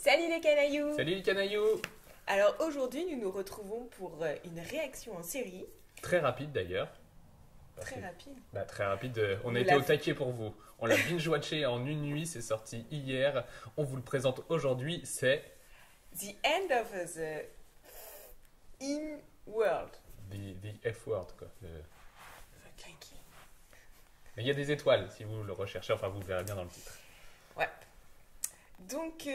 Salut les canailloux! Salut les canailloux! Alors aujourd'hui nous nous retrouvons pour une réaction en série. Très rapide d'ailleurs. Très rapide. Très rapide. On a été au taquet pour vous. On l'a binge-watché en une nuit, c'est sorti hier. On vous le présente aujourd'hui, c'est... The End of the In-World. The F-word quoi. Mais il y a des étoiles si vous le recherchez, enfin vous le verrez bien dans le titre. Ouais. Donc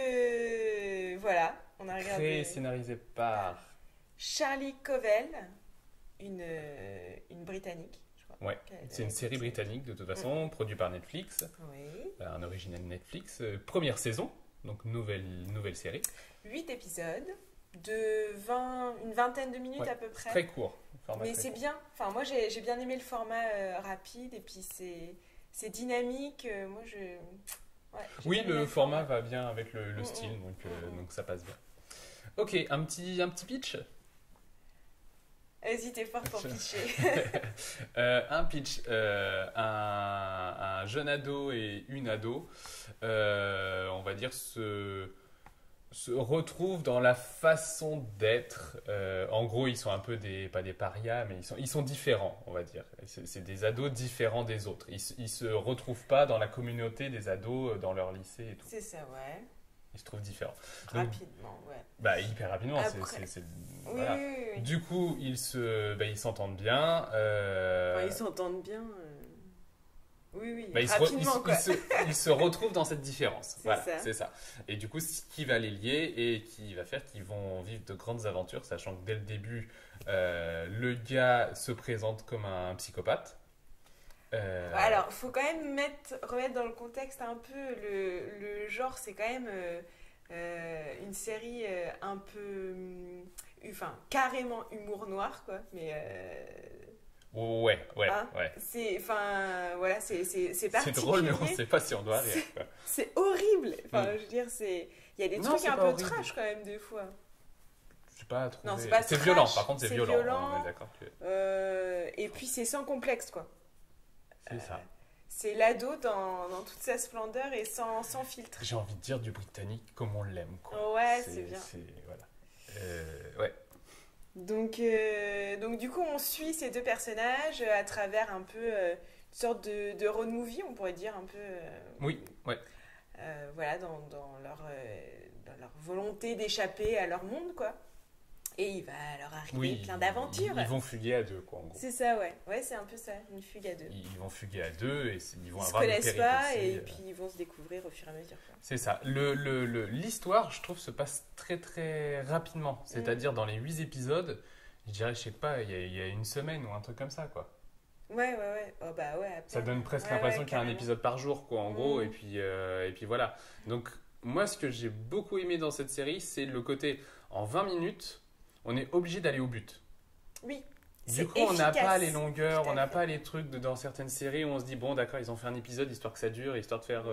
voilà, on a regardé... Créé et scénarisé par... Charlie Covell, une Britannique, je crois. Ouais, c'est une série britannique de toute façon, produite par Netflix. Oui. Un original Netflix. Première saison, donc nouvelle série. 8 épisodes de une vingtaine de minutes à peu près. Très court. Mais c'est bien. Enfin, moi, j'ai bien aimé le format rapide et puis c'est dynamique. Moi, oui, le format va bien avec le style, donc ça passe bien. Ok, un petit pitch. Vas-y, t'es fort pour pitcher. Un pitch. Un jeune ado et une ado, on va dire, se retrouvent dans la façon d'être. En gros, ils sont un peu pas des parias, mais ils sont différents, on va dire. C'est des ados différents des autres. Ils se retrouvent pas dans la communauté des ados dans leur lycée et tout. C'est ça, ouais. Ils se trouvent différents. Rapidement, ouais. Hyper rapidement. Voilà. Oui. Du coup, ils s'entendent bien. Ils s'entendent bien. Oui. Rapidement, ils se retrouvent dans cette différence. Voilà, ça. C'est ça. Et du coup, ce qui va les lier et qui va faire qu'ils vont vivre de grandes aventures, sachant que dès le début, le gars se présente comme un psychopathe. Alors, il faut quand même remettre dans le contexte un peu le genre, c'est quand même une série un peu, carrément humour noir, quoi. Mais ouais. c'est particulier. C'est drôle, mais on ne sait pas si on doit rire. C'est horrible. Je veux dire, il y a des trucs un peu horrible. Trash quand même des fois. Pas trouvé... Non, c'est pas c'est trash, violent, par contre c'est violent. On est d'accord et puis c'est sans complexe, quoi. C'est ça. C'est l'ado dans toute sa splendeur et sans filtre. J'ai envie de dire du britannique comme on l'aime, quoi. Ouais, c'est bien. Voilà. Ouais. Donc du coup, on suit ces deux personnages à travers un peu une sorte de road movie, on pourrait dire un peu. Oui, ouais. Voilà, dans leur volonté d'échapper à leur monde, quoi. Et il va leur arriver plein d'aventures. Ils vont fuguer à deux, quoi, en gros. C'est ça, ouais. Ouais, c'est un peu ça, une fugue à deux. Ils vont fuguer à deux et ils vont avoir des péripéties. Ils se connaissent pas et puis ils vont se découvrir au fur et à mesure, quoi. C'est ça. L'histoire, je trouve, se passe très, très rapidement. C'est-à-dire, dans les 8 épisodes, je dirais, je sais pas, il y a une semaine ou un truc comme ça, quoi. Ouais. Oh, bah ouais. Ça donne presque l'impression qu'il y a un épisode par jour, quoi, en gros. Et puis voilà. Donc, moi, ce que j'ai beaucoup aimé dans cette série, c'est le côté, en 20 minutes, on est obligé d'aller au but. Oui. Du coup, on n'a pas les longueurs, on n'a pas les trucs dans certaines séries où on se dit, bon, d'accord, ils ont fait un épisode histoire que ça dure, histoire de faire,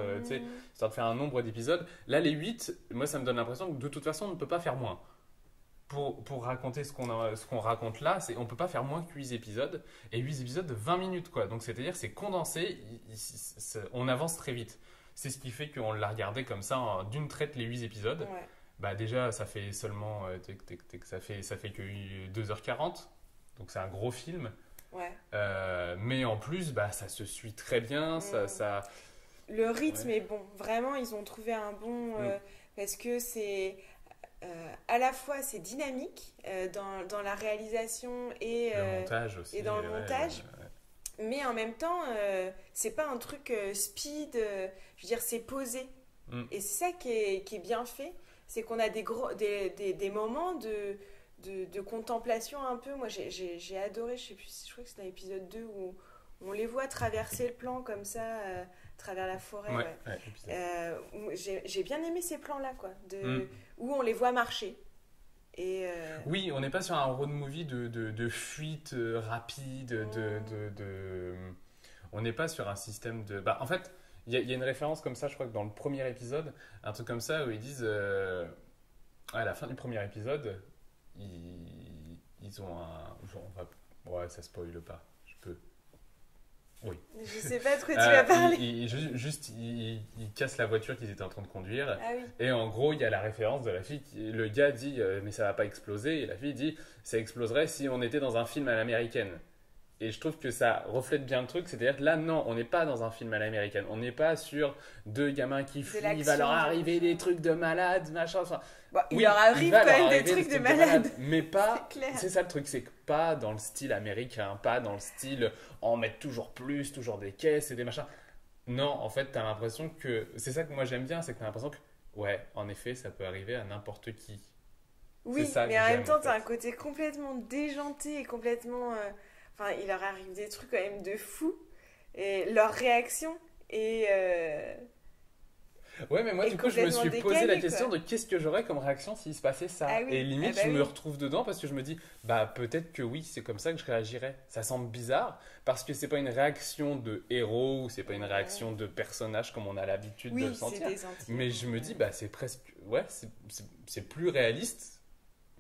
histoire de faire un nombre d'épisodes. Là, les 8, moi, ça me donne l'impression que de toute façon, on ne peut pas faire moins. Pour raconter ce qu'on raconte là, on ne peut pas faire moins que 8 épisodes. Et 8 épisodes de 20 minutes, quoi. Donc, c'est-à-dire, c'est condensé, on avance très vite. C'est ce qui fait qu'on l'a regardé comme ça, d'une traite, les 8 épisodes. Ouais. Déjà, ça fait seulement ça fait que 2h40, donc c'est un gros film. Ouais. Mais en plus, ça se suit très bien. Ça... Le rythme est bon. Vraiment, ils ont trouvé un bon... parce que c'est... à la fois, c'est dynamique dans la réalisation et, le montage aussi, et dans le montage. Mais en même temps, c'est pas un truc speed. Je veux dire, c'est posé. Et c'est ça qui est bien fait. C'est qu'on a des moments de contemplation un peu. Moi, j'ai adoré, je crois que c'est dans l'épisode 2 où on les voit traverser le plan comme ça, à travers la forêt. J'ai bien aimé ces plans-là, quoi, où on les voit marcher. Oui, on n'est pas sur un road movie de fuite rapide, on n'est pas sur un système de... en fait... Il y a une référence comme ça, je crois que dans le premier épisode, un truc comme ça où ils disent, à la fin du premier épisode, ils ont un... Ouais, ça spoile pas, je peux. Oui. Je sais pas de quoi tu vas parler. Il casse la voiture qu'ils étaient en train de conduire. Ah oui. Et en gros, il y a la référence de la fille. Le gars dit mais ça va pas exploser. Et la fille dit ça exploserait si on était dans un film à l'américaine. Et je trouve que ça reflète bien le truc. C'est-à-dire que là, non, on n'est pas dans un film à l'américaine. On n'est pas sur deux gamins qui fuient. Il va leur arriver des trucs de malades, machin. Enfin, bon, il leur arrive quand même des trucs de malades. Mais pas. C'est ça le truc, c'est que pas dans le style américain, pas dans le style en mettre toujours plus, toujours des caisses et des machins. Non, en fait, t'as l'impression que. C'est ça que moi j'aime bien, c'est que t'as l'impression que, ouais, en effet, ça peut arriver à n'importe qui. Oui, mais en même temps, t'as un côté complètement déjanté et complètement. Enfin, il leur arrive des trucs quand même de fou. Et leur réaction est. Ouais, mais moi, du coup, je me suis posé la question de qu'est-ce que j'aurais comme réaction s'il se passait ça. Ah oui. Et limite, je me retrouve dedans parce que je me dis, bah, peut-être que oui, c'est comme ça que je réagirais. Ça semble bizarre parce que c'est pas une réaction de héros ou c'est pas une réaction de personnage comme on a l'habitude de le sentir. Mais je me dis, bah, c'est presque. Ouais, c'est plus réaliste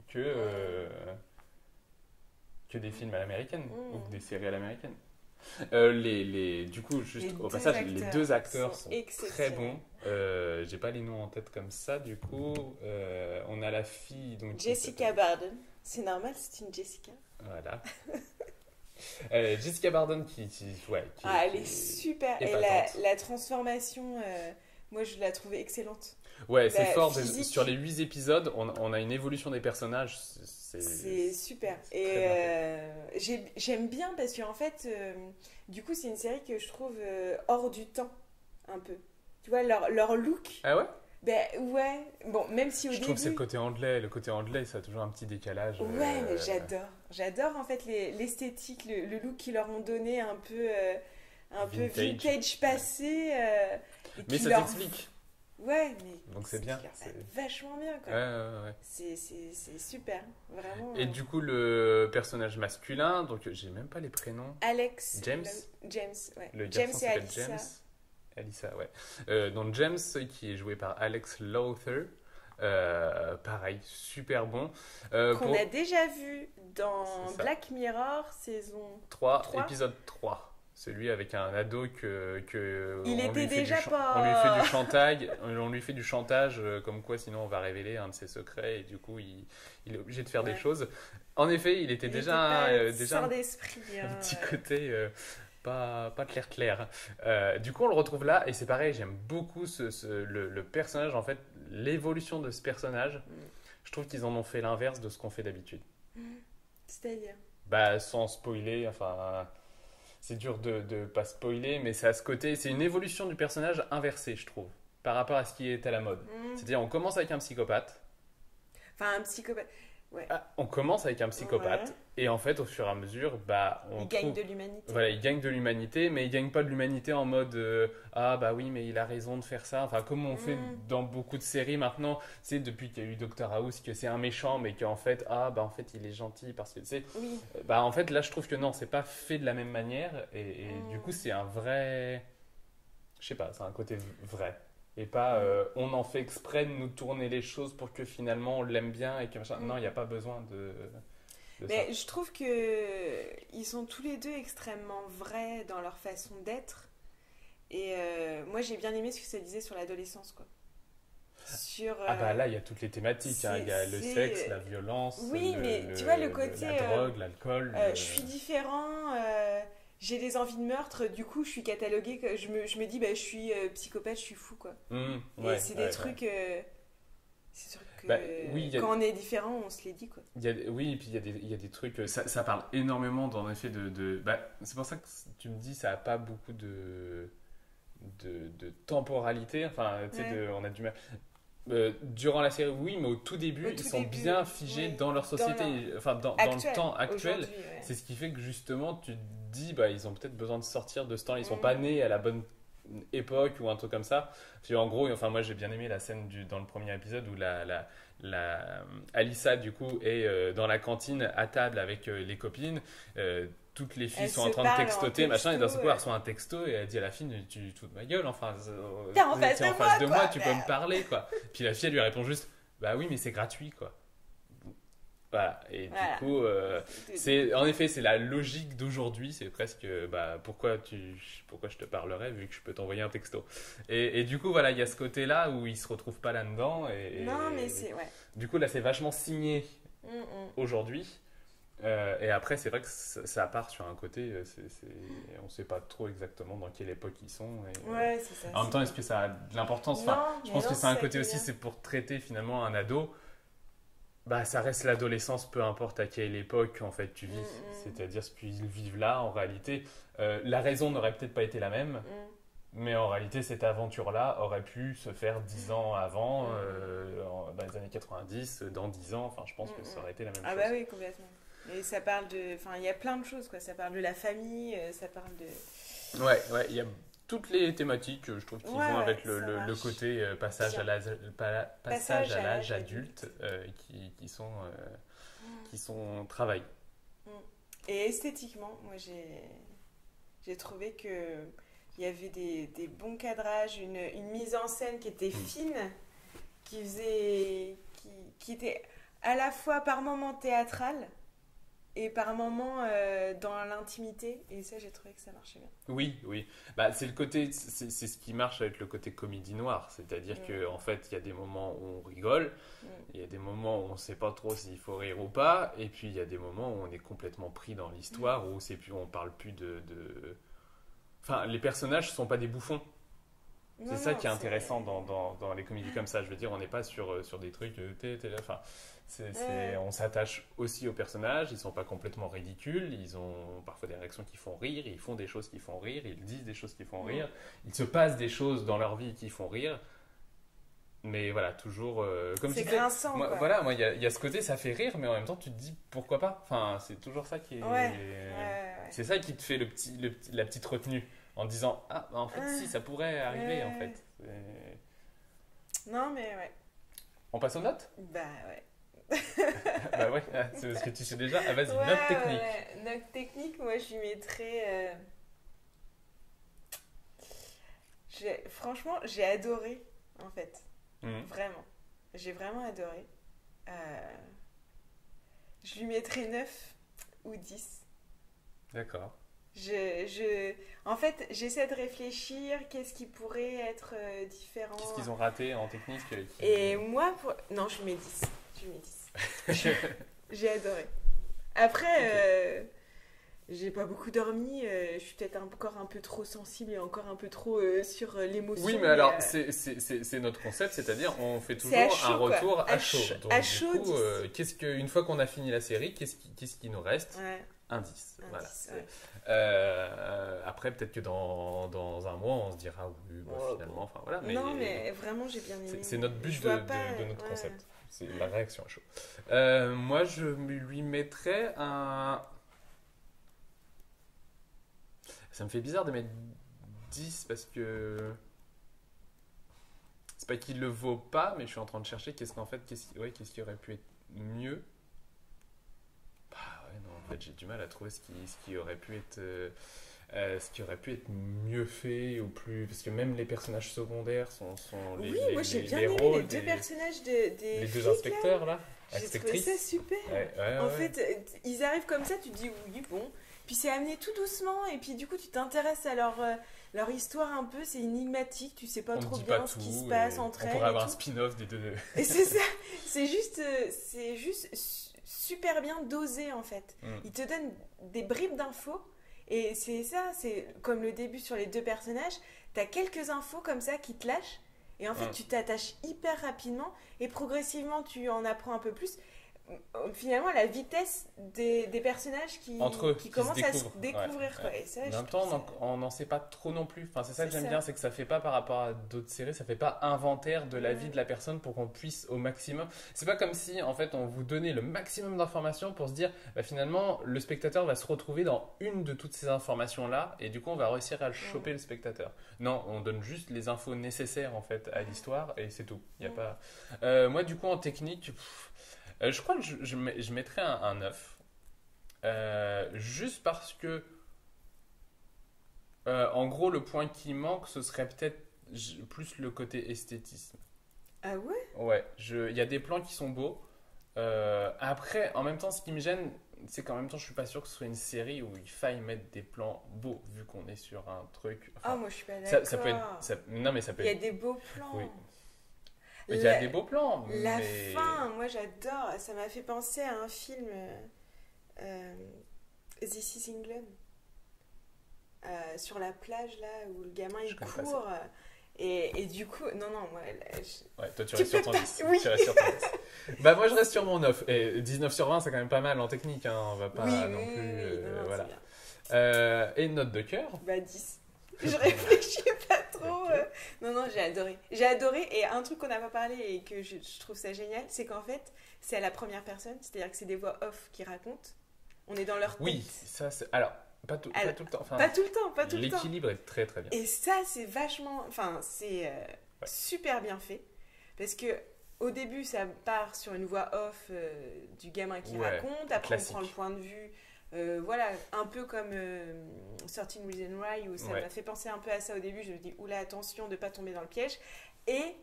que des films à l'américaine ou des séries à l'américaine. Du coup, juste au passage, les deux acteurs sont très bons. J'ai pas les noms en tête comme ça. Du coup, on a la fille. Donc, Jessica Barden. C'est normal, c'est une Jessica. Voilà. Jessica Barden elle est super. Et la transformation, moi je la trouvais excellente. Ouais, c'est fort. Sur les 8 épisodes, on a une évolution des personnages. C'est super. Et j'aime bien parce qu'en fait, du coup, c'est une série que je trouve hors du temps, un peu. Tu vois, leur look. Ah ouais? Ben ouais. Bon, même si au début... Je trouve que c'est le côté anglais. Le côté anglais, ça a toujours un petit décalage. Ouais, mais j'adore. J'adore en fait l'esthétique, le look qu'ils leur ont donné un peu vintage passé. Mais ça t'explique. Ouais, mais donc c'est bien, c'est vachement bien quoi. Ouais. C'est super, vraiment. Et du coup le personnage masculin, donc j'ai même pas les prénoms. Alex. James, ouais. Le garçon s'appelle James. Alissa, ouais. Donc James qui est joué par Alex Lowther. Pareil, super bon. Qu'on a déjà vu dans Black Mirror saison 3, épisode 3. Celui avec un ado il était déjà pas. On lui fait du chantage, comme quoi sinon on va révéler un de ses secrets et du coup il est obligé de faire des choses. En effet, il était déjà un petit côté pas clair. Du coup, on le retrouve là et c'est pareil. J'aime beaucoup le personnage. En fait, l'évolution de ce personnage. Je trouve qu'ils en ont fait l'inverse de ce qu'on fait d'habitude. C'est-à-dire? Bah, sans spoiler. Enfin. C'est dur de pas spoiler, mais c'est à ce côté, c'est une évolution du personnage inversée, je trouve, par rapport à ce qui est à la mode. C'est-à-dire, on commence avec un psychopathe. Enfin, un psychopathe. Ouais. On commence avec un psychopathe, et en fait, au fur et à mesure, il gagne de l'humanité. Voilà, il gagne de l'humanité, mais il gagne pas de l'humanité en mode ah bah oui, mais il a raison de faire ça. Enfin, comme on fait dans beaucoup de séries maintenant, c'est depuis qu'il y a eu Dr House que c'est un méchant, mais qu'en fait en fait il est gentil parce que tu sais. Oui. En fait là, je trouve que non, c'est pas fait de la même manière, et du coup c'est un vrai, je sais pas, c'est un côté vrai. Et pas on en fait exprès de nous tourner les choses pour que finalement on l'aime bien et que machin. Non, il n'y a pas besoin de mais ça. Je trouve qu'ils sont tous les deux extrêmement vrais dans leur façon d'être. Et moi j'ai bien aimé ce que ça disait sur l'adolescence quoi. Là il y a toutes les thématiques. Il y a le sexe, la violence. Oui, mais tu vois le côté. La drogue, l'alcool. Je suis différent. J'ai des envies de meurtre, du coup je suis cataloguée, je me dis je suis psychopathe, je suis fou quoi. Et c'est des trucs, c'est sûr que quand on est différent on se les dit quoi. Oui, et puis il y a des trucs, ça parle énormément en effet de c'est pour ça que tu me dis ça n'a pas beaucoup de temporalité, enfin tu sais, on a du mal. Durant la série, oui, mais au tout début, ils sont bien figés dans leur société, dans le temps actuel. C'est ce qui fait que justement, tu te dis, ils ont peut-être besoin de sortir de ce temps. Ils sont pas nés à la bonne époque ou un truc comme ça. En gros, moi j'ai bien aimé la scène dans le premier épisode où Alissa du coup est dans la cantine à table avec les copines. Toutes les filles sont en train de textoter, machin, et d'un seul coup, elle reçoit un texto et elle dit à la fille, tu te fous de ma gueule, enfin, t'es en face de moi, tu peux me parler, quoi. Puis la fille, elle lui répond juste, bah oui, mais c'est gratuit, quoi. Voilà, et du coup, en effet, c'est la logique d'aujourd'hui, c'est presque, pourquoi je te parlerais vu que je peux t'envoyer un texto. Et du coup, voilà, il y a ce côté-là où ils ne se retrouvent pas là-dedans. Non, mais c'est, ouais. Du coup, là, c'est vachement signé aujourd'hui. Et après, c'est vrai que ça part sur un côté, on ne sait pas trop exactement dans quelle époque ils sont. Ouais, c'est ça. En même temps, est-ce que ça a de l'importance? Je pense que c'est un côté aussi, c'est pour traiter finalement un ado. Ça reste l'adolescence, peu importe à quelle époque en fait tu vis. C'est-à-dire ce qu'ils vivent là, en réalité, la raison n'aurait peut-être pas été la même, mais en réalité, cette aventure-là aurait pu se faire 10 ans avant, dans les années 90, dans 10 ans. Enfin, je pense que ça aurait été la même chose. Ah bah oui, complètement. Et ça parle de... Enfin, il y a plein de choses, quoi. Ça parle de la famille, ça parle de... Ouais, il y a toutes les thématiques, je trouve, qui vont avec le côté passage à l'âge adulte qui sont travail. Et esthétiquement, moi j'ai trouvé que il y avait des bons cadrages, une mise en scène qui était fine, qui était à la fois par moments théâtrale et par moments dans l'intimité, et ça j'ai trouvé que ça marchait bien. Oui, c'est le côté, c'est ce qui marche avec le côté comédie noire, c'est-à-dire que en fait il y a des moments où on rigole, il y a des moments où on ne sait pas trop s'il faut rire ou pas, et puis il y a des moments où on est complètement pris dans l'histoire, où on parle plus enfin les personnages sont pas des bouffons. C'est ça qui est intéressant dans les comédies comme ça. Je veux dire, on n'est pas sur des trucs. Enfin, on s'attache aussi aux personnages. Ils sont pas complètement ridicules. Ils ont parfois des réactions qui font rire. Ils font des choses qui font rire. Ils disent des choses qui font rire. Il se passe des choses dans leur vie qui font rire. Mais voilà, toujours. Comme c'est grinçant. Moi, il y a ce côté, ça fait rire, mais en même temps, tu te dis pourquoi pas. Enfin, c'est toujours ça qui est. C'est ça qui te fait la petite retenue. En disant, en fait, si, ça pourrait arriver, en fait. Non, mais ouais. On passe aux notes? Bah ouais. C'est ce que tu sais déjà. Ah, vas-y, note technique. Note technique, moi, je lui mettrais... Franchement, j'ai adoré, en fait. Vraiment. J'ai vraiment adoré. Je lui mettrais 9 ou 10. D'accord. En fait, j'essaie de réfléchir, qu'est-ce qui pourrait être différent. Qu'est-ce qu'ils ont raté en technique Et moi, non, je lui mets 10. J'ai adoré. Après, j'ai pas beaucoup dormi, je suis peut-être encore un peu trop sensible et encore un peu trop sur l'émotion. Oui, mais alors, c'est notre concept, c'est-à-dire on fait toujours un retour à chaud. Donc, à chaud, du coup, une fois qu'on a fini la série, qu'est-ce qui nous reste? Un 10. Voilà. 10, après, peut-être que dans un mois, on se dira oui, finalement. Enfin, voilà, mais vraiment, j'ai bien aimé. C'est notre but de notre concept. C'est la réaction à chaud. Moi, je lui mettrais un. Ça me fait bizarre de mettre 10 parce que. C'est pas qu'il le vaut pas, mais je suis en train de chercher qu'est-ce qui aurait pu être mieux. En fait, j'ai du mal à trouver ce qui aurait pu être mieux fait ou plus, parce que même les personnages secondaires sont moi j'ai bien aimé les deux personnages les deux inspecteurs là. J'ai trouvé ça super. En fait, ils arrivent comme ça, tu te dis oui, bon. Puis c'est amené tout doucement et puis du coup tu t'intéresses à leur histoire un peu, c'est énigmatique, tu sais pas trop bien ce qui se passe entre elles. On pourrait avoir un spin-off des deux. Et c'est ça, c'est juste super bien dosé en fait. Il te donne des bribes d'infos et c'est ça, c'est comme le début sur les deux personnages, t'as quelques infos comme ça qui te lâchent et en fait tu t'attaches hyper rapidement et progressivement tu en apprends un peu plus. Finalement, la vitesse des personnages qui commencent à se découvrir. Et ça, en même temps, on n'en sait pas trop non plus. Enfin, c'est ça que j'aime bien, c'est que ça fait pas par rapport à d'autres séries, ça fait pas inventaire de la vie de la personne pour qu'on puisse au maximum. C'est pas comme si, en fait, on vous donnait le maximum d'informations pour se dire, finalement, le spectateur va se retrouver dans une de toutes ces informations-là et du coup, on va réussir à choper le spectateur. Non, on donne juste les infos nécessaires, en fait, à l'histoire et c'est tout. Il y a pas... moi, du coup, en technique... je crois que je mettrais un 9. Juste parce que, en gros, le point qui manque, ce serait peut-être plus le côté esthétisme. Ah ouais? Ouais, il y a des plans qui sont beaux. Après, en même temps, ce qui me gêne, c'est qu'en même temps, je suis pas sûr que ce soit une série où il faille mettre des plans beaux, vu qu'on est sur un truc. Enfin, moi je suis pas d'accord. Ça peut être. Non, mais ça peut Il y être. a des beaux plans. Oui. Il y a des beaux plans. La mais... fin, moi j'adore. Ça m'a fait penser à un film This is England. Sur la plage là où le gamin il court. Et du coup, non, moi. Ouais, toi tu restes sur ton 10. Oui. Tu restes sur ton 10. Bah, moi je reste sur mon 9. Et 19 sur 20, c'est quand même pas mal en technique. Hein. On va pas non plus. Voilà. Et une note de cœur Bah, 10. Je réfléchis pas trop. Non, j'ai adoré. J'ai adoré. Et un truc qu'on n'a pas parlé et que je trouve ça génial, c'est qu'en fait, c'est à la première personne. C'est-à-dire que c'est des voix off qui racontent. On est dans leur tête. Oui, ça c'est. Alors. Pas tout le temps. Enfin, pas tout le temps. L'équilibre est très très bien. Et ça, c'est vachement. Enfin, c'est super bien fait. Parce que au début, ça part sur une voix off du gamin qui raconte. Après, on prend le point de vue. Voilà, un peu comme 13 Reasons Why, où ça m'a fait penser un peu à ça au début. Je me dis, oula, attention de ne pas tomber dans le piège. Et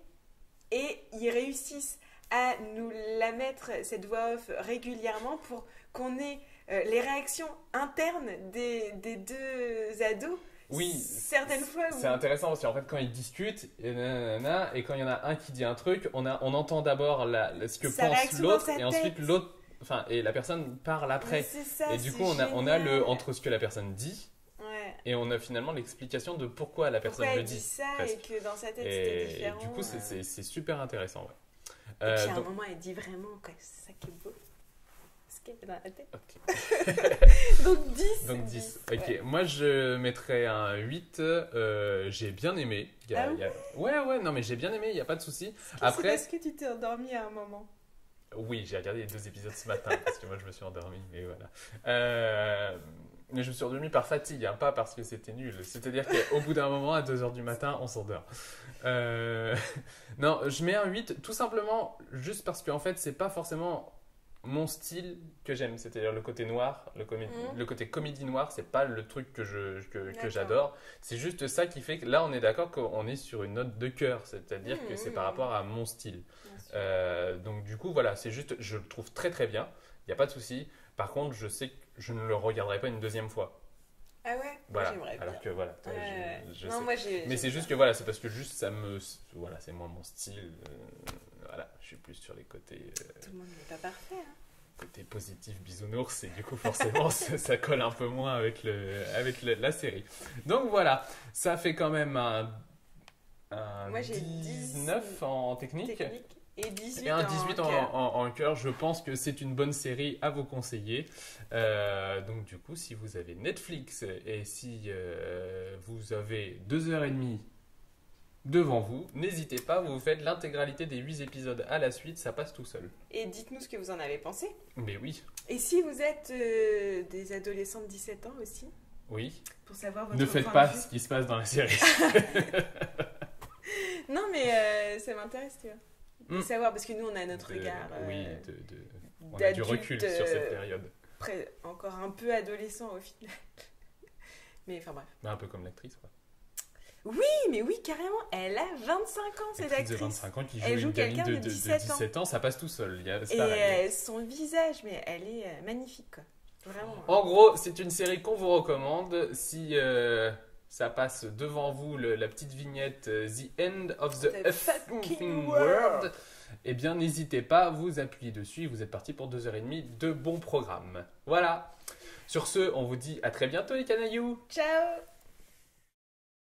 ils réussissent à nous la mettre, cette voix off, régulièrement pour qu'on ait les réactions internes des deux ados. Oui, certaines fois. C'est intéressant parce qu'en fait, quand ils discutent, et quand il y en a un qui dit un truc, on entend d'abord ce que pense l'autre, et ensuite l'autre, et la personne parle après. Ça, et du coup, on a le entre ce que la personne dit. Et on a finalement l'explication de pourquoi la personne le dit. Ça presque. Et que dans sa tête c'était différent. Et du coup, c'est super intéressant. Et puis à un moment, elle dit vraiment, c'est ça qui est beau. Ce qui est dans la tête. Okay. Donc 10. Donc 10. Ok, moi je mettrais un 8. J'ai bien aimé. Ouais, non mais j'ai bien aimé, il n'y a pas de souci. Après... C'est parce que tu t'es endormi à un moment. Oui, j'ai regardé les 2 épisodes ce matin parce que moi je me suis endormi, mais voilà. Mais je me suis endormi par fatigue, hein, pas parce que c'était nul. C'est-à-dire qu'au bout d'un moment, à 2h du matin, on s'endort. Non, je mets un 8 tout simplement juste parce qu'en fait, c'est pas forcément mon style que j'aime. C'est-à-dire le côté noir, le côté comédie noire, c'est pas le truc que j'adore. C'est juste ça qui fait que là, on est d'accord qu'on est sur une note de cœur. C'est-à-dire que c'est par rapport à mon style. Donc du coup, voilà, c'est juste, je le trouve très très bien. Il n'y a pas de souci. Par contre, je sais que je ne le regarderai pas une deuxième fois. Ah ouais, voilà. Moi, j'aimerais bien. Alors que voilà, je non, sais. Moi, mais c'est juste que voilà, c'est parce que juste ça me, voilà, c'est moins mon style. Voilà, je suis plus sur les côtés. Tout le monde n'est pas parfait. Hein. Côté positif bisounours et du coup forcément ça colle un peu moins avec la série. Donc voilà, ça fait quand même un moi, j'ai 19 en technique. Et 18 un 18 en cœur. Je pense que c'est une bonne série à vous conseiller. Donc du coup, si vous avez Netflix et si vous avez 2h30 devant vous, n'hésitez pas, vous faites l'intégralité des 8 épisodes à la suite, ça passe tout seul. Et dites-nous ce que vous en avez pensé. Mais oui. Et si vous êtes des adolescents de 17 ans aussi. Oui. Pour savoir votre Ne faites pas ce qui se passe dans la série. Non mais ça m'intéresse, tu vois. De savoir, parce que nous on a notre regard on a du recul sur cette période. Encore un peu adolescent au final. Mais enfin bref. Un peu comme l'actrice quoi. Oui, carrément. Elle a 25 ans cette actrice. De 25 ans qui joue une gamine de 17 ans, ça passe tout seul. Et son visage, mais elle est magnifique quoi. Vraiment. En gros, c'est une série qu'on vous recommande. Si ça passe devant vous la petite vignette The End of the Fucking World, eh bien n'hésitez pas, vous appuyez dessus et vous êtes parti pour 2h30 de bon programme. Voilà. Sur ce, on vous dit à très bientôt les canailloux. Ciao.